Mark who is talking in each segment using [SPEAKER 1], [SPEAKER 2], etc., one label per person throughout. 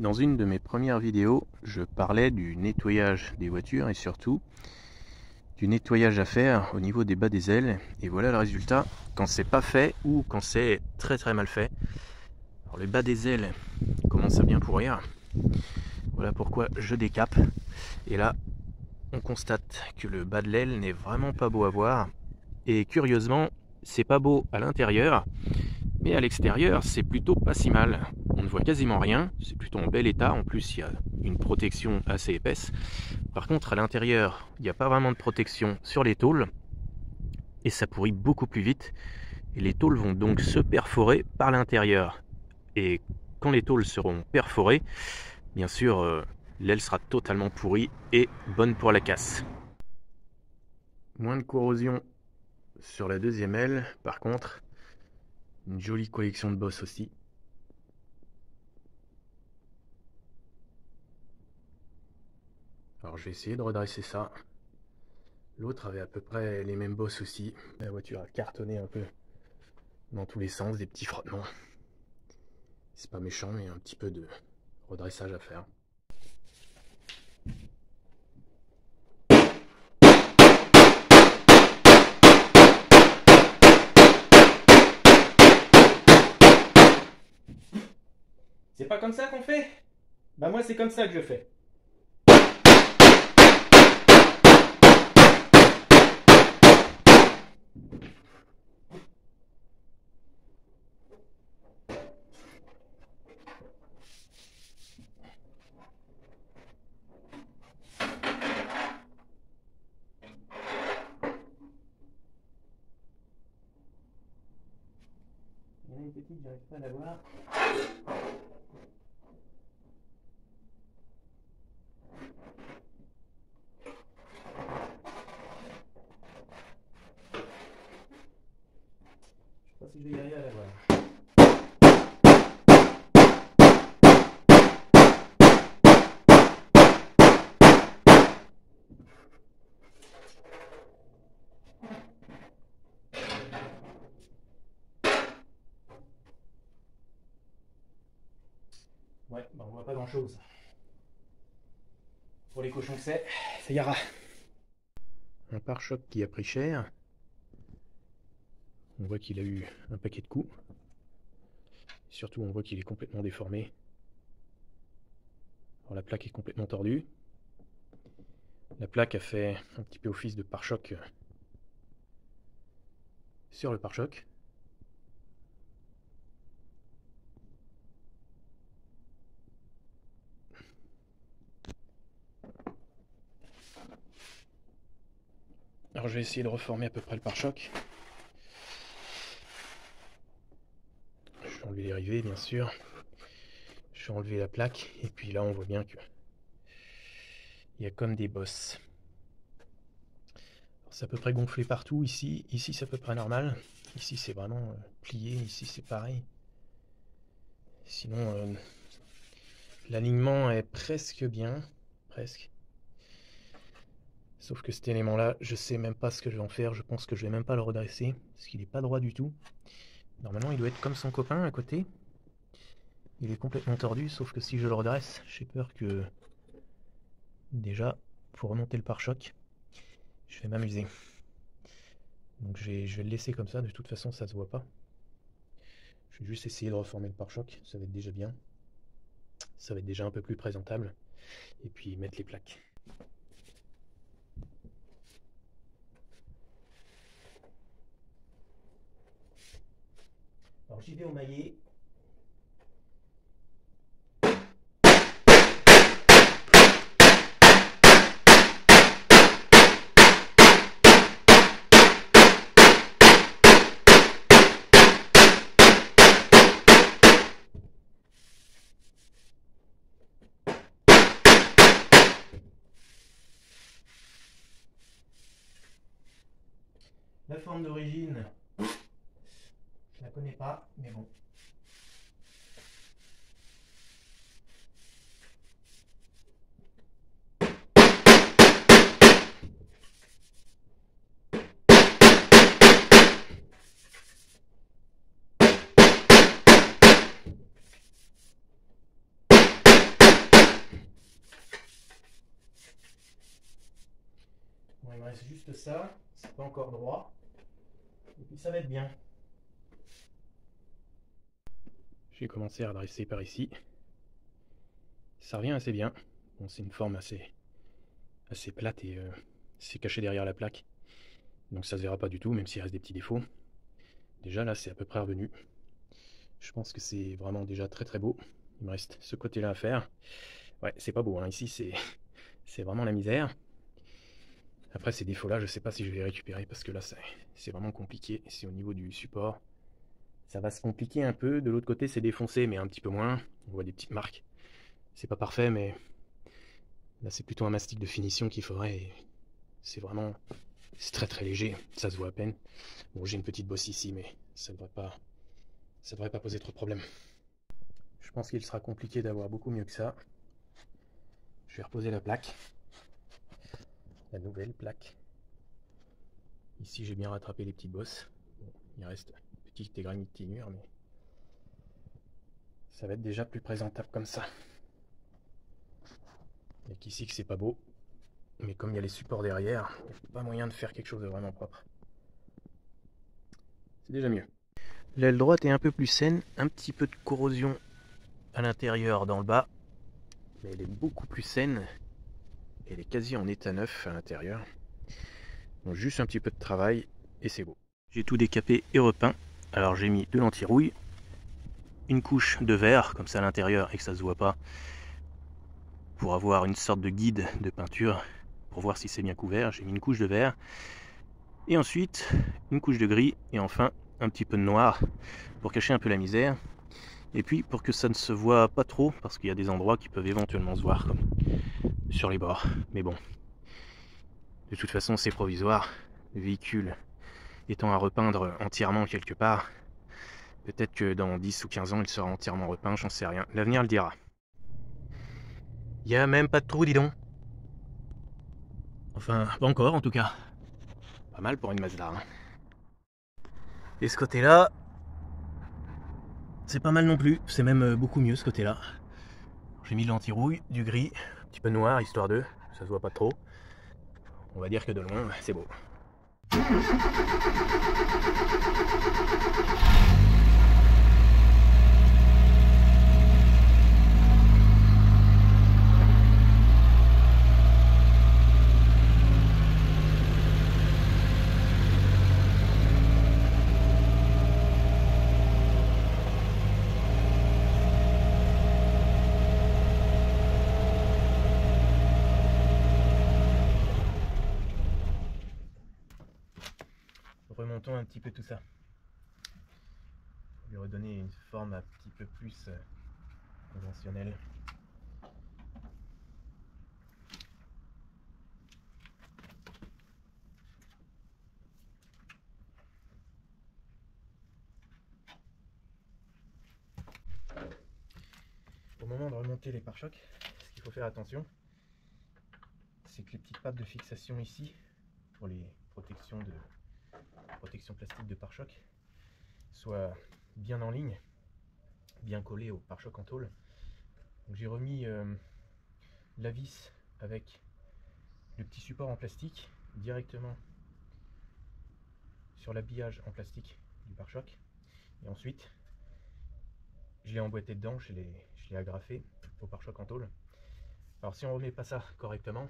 [SPEAKER 1] Dans une de mes premières vidéos, je parlais du nettoyage des voitures et surtout du nettoyage à faire au niveau des bas des ailes. Et voilà le résultat quand c'est pas fait ou quand c'est très mal fait. Alors les bas des ailes commencent à bien pourrir. Voilà pourquoi je décape. Et là, on constate que le bas de l'aile n'est vraiment pas beau à voir. Et curieusement, c'est pas beau à l'intérieur, mais à l'extérieur, c'est plutôt pas si mal. On ne voit quasiment rien, c'est plutôt en bel état. En plus, il y a une protection assez épaisse. Par contre, à l'intérieur, il n'y a pas vraiment de protection sur les tôles. Et ça pourrit beaucoup plus vite. Et les tôles vont donc se perforer par l'intérieur. Et quand les tôles seront perforées, bien sûr, l'aile sera totalement pourrie et bonne pour la casse. Moins de corrosion sur la deuxième aile, par contre, une jolie collection de bosses aussi. Alors je vais essayer de redresser ça. L'autre avait à peu près les mêmes bosses aussi. La voiture a cartonné un peu dans tous les sens, des petits frottements. C'est pas méchant, mais un petit peu de redressage à faire. C'est pas comme ça qu'on fait? Bah moi c'est comme ça que je fais. Il y en a une petite, j'arrive pas à la voir. Je sais pas si je vais y arriver à la voir. Ouais, bah on voit pas grand chose. Pour les cochons que c'est, ça ira. Un pare-choc qui a pris cher. On voit qu'il a eu un paquet de coups. Surtout on voit qu'il est complètement déformé. Alors la plaque est complètement tordue. La plaque a fait un petit peu office de pare-choc sur le pare-choc. Alors je vais essayer de reformer à peu près le pare-choc. Je vais enlever les rivets bien sûr. Je vais enlever la plaque et puis là on voit bien que il y a comme des bosses. C'est à peu près gonflé partout ici. Ici c'est à peu près normal. Ici c'est vraiment plié. Ici c'est pareil. Sinon l'alignement est presque bien. Presque. Sauf que cet élément-là, je sais même pas ce que je vais en faire. Je pense que je vais même pas le redresser. Parce qu'il n'est pas droit du tout. Normalement, il doit être comme son copain à côté. Il est complètement tordu. Sauf que si je le redresse, j'ai peur que... Déjà, pour remonter le pare-choc, je vais m'amuser. Donc je vais le laisser comme ça. De toute façon, ça se voit pas. Je vais juste essayer de reformer le pare-choc. Ça va être déjà bien. Ça va être déjà un peu plus présentable. Et puis mettre les plaques. Alors j'y vais au maillet. La forme d'origine, je la connais pas, mais bon. reste juste ça, c'est pas encore droit. Et puis ça va être bien. J'ai commencé à dresser par ici. Ça revient assez bien. Bon, c'est une forme assez plate et c'est caché derrière la plaque. Donc ça se verra pas du tout, même s'il reste des petits défauts. Déjà là, c'est à peu près revenu. Je pense que c'est vraiment déjà très très beau. Il me reste ce côté-là à faire. Ouais, c'est pas beau, hein. Ici c'est vraiment la misère. Après ces défauts-là, je sais pas si je vais les récupérer parce que là c'est vraiment compliqué. C'est au niveau du support. Ça va se compliquer un peu. De l'autre côté, c'est défoncé, mais un petit peu moins. On voit des petites marques. C'est pas parfait, mais là c'est plutôt un mastic de finition qu'il faudrait. Et c'est vraiment, c'est très très léger. Ça se voit à peine. Bon, j'ai une petite bosse ici, mais ça devrait pas poser trop de problèmes. Je pense qu'il sera compliqué d'avoir beaucoup mieux que ça. Je vais reposer la plaque. La nouvelle plaque. Ici, j'ai bien rattrapé les petites bosses. Bon, il reste une petite égratignure, mais ça va être déjà plus présentable comme ça. Il n'y a qu'ici que c'est pas beau. Mais comme il y a les supports derrière, il n'y a pas moyen de faire quelque chose de vraiment propre. C'est déjà mieux. L'aile droite est un peu plus saine. Un petit peu de corrosion à l'intérieur, dans le bas. Mais elle est beaucoup plus saine. Elle est quasi en état neuf à l'intérieur. Donc juste un petit peu de travail et c'est beau. J'ai tout décapé et repeint. Alors j'ai mis de l'anti-rouille, une couche de verre comme ça à l'intérieur et que ça se voit pas, pour avoir une sorte de guide de peinture pour voir si c'est bien couvert. J'ai mis une couche de verre et ensuite une couche de gris et enfin un petit peu de noir pour cacher un peu la misère. Et puis pour que ça ne se voit pas trop, parce qu'il y a des endroits qui peuvent éventuellement se voir comme sur les bords. Mais bon, de toute façon c'est provisoire. Le véhicule étant à repeindre entièrement quelque part, peut-être que dans 10 ou 15 ans il sera entièrement repeint, j'en sais rien. L'avenir le dira. Il y a même pas de trou, dis donc. Enfin, pas encore en tout cas. Pas mal pour une Mazda. Hein. Et ce côté-là, c'est pas mal non plus. C'est même beaucoup mieux ce côté-là. J'ai mis de l'anti-rouille, du gris, un petit peu de noir, histoire de, ça se voit pas trop. On va dire que de loin, c'est beau. Remontons un petit peu tout ça. Pour lui redonner une forme un petit peu plus conventionnelle. Au moment de remonter les pare-chocs, ce qu'il faut faire attention, c'est que les petites pattes de fixation ici, pour les protections plastique de pare-choc, soient bien en ligne, bien collées au pare-choc en tôle. Donc j'ai remis la vis avec le petit support en plastique directement sur l'habillage en plastique du pare-choc. Et ensuite, je l'ai emboîté dedans, je l'ai agrafé au pare-choc en tôle. Alors si on remet pas ça correctement,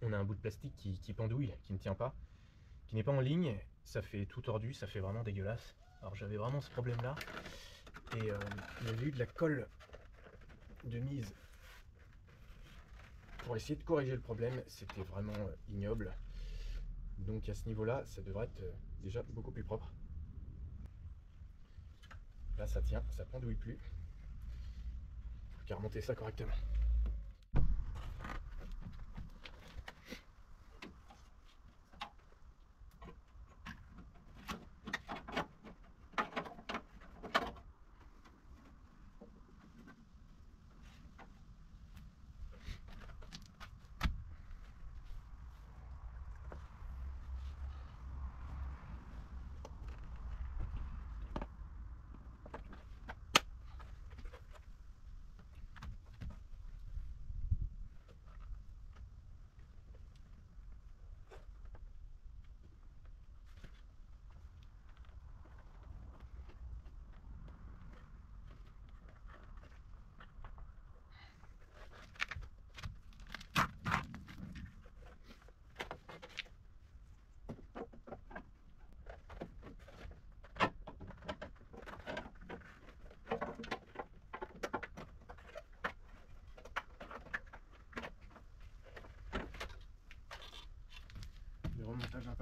[SPEAKER 1] on a un bout de plastique qui pendouille, qui ne tient pas, qui n'est pas en ligne, ça fait tout tordu, ça fait vraiment dégueulasse. Alors j'avais vraiment ce problème là, et il y avait eu de la colle de mise pour essayer de corriger le problème, c'était vraiment ignoble. Donc à ce niveau là, ça devrait être déjà beaucoup plus propre. Là ça tient, ça pendouille plus. Plus qu'à remonter ça correctement.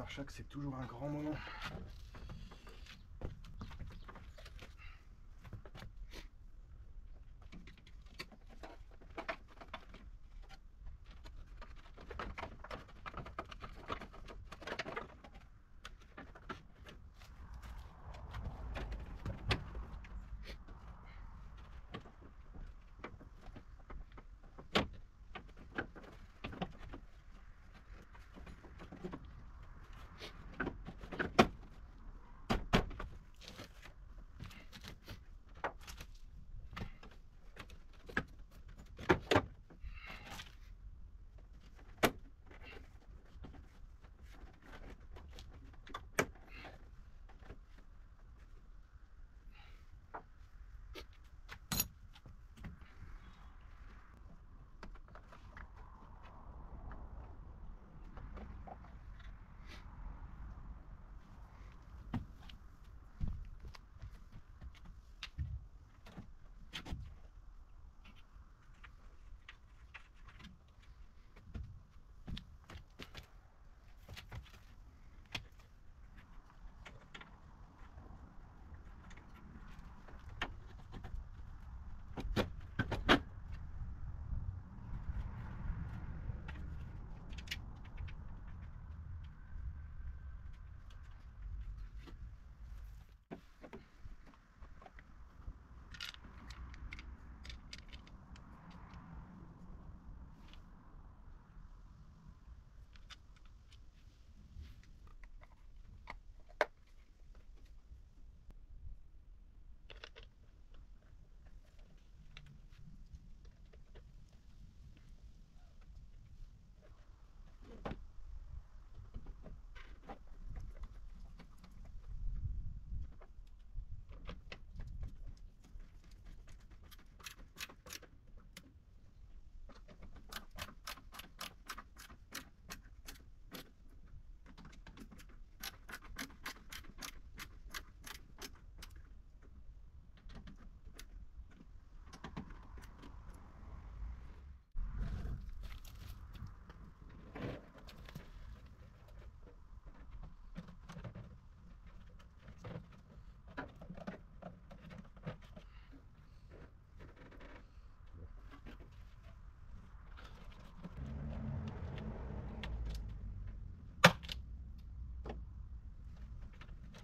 [SPEAKER 1] pare-choc, c'est toujours un grand moment.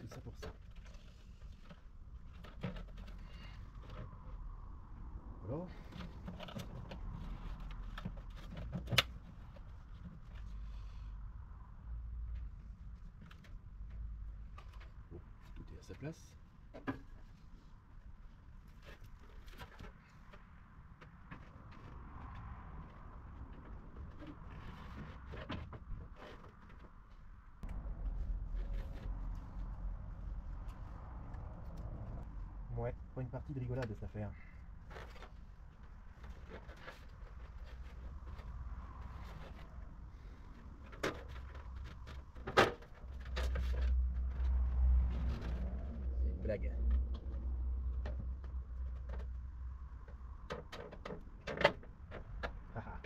[SPEAKER 1] Ça pour ça. Alors, bon, tout est à sa place. Ouais, pas une partie de rigolade cette affaire. C'est une blague. Haha.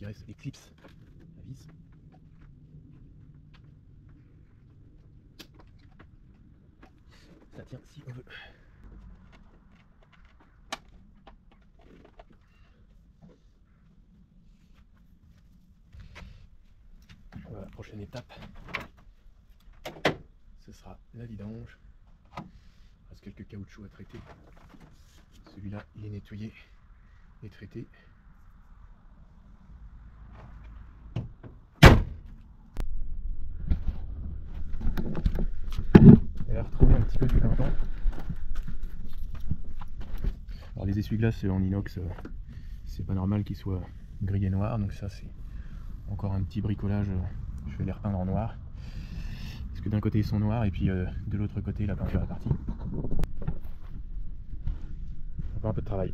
[SPEAKER 1] qui reste les clips à vis. Ça tient si on veut. Voilà, prochaine étape, ce sera la vidange. Il reste quelques caoutchoucs à traiter. Celui-là, il est nettoyé et traité. Elle a retrouvé un petit peu du printemps. Alors les essuie-glaces en inox, c'est pas normal qu'ils soient gris et noirs, donc ça c'est encore un petit bricolage. Je vais les repeindre en noir. Parce que d'un côté ils sont noirs et puis de l'autre côté la peinture est partie. Encore un peu de travail.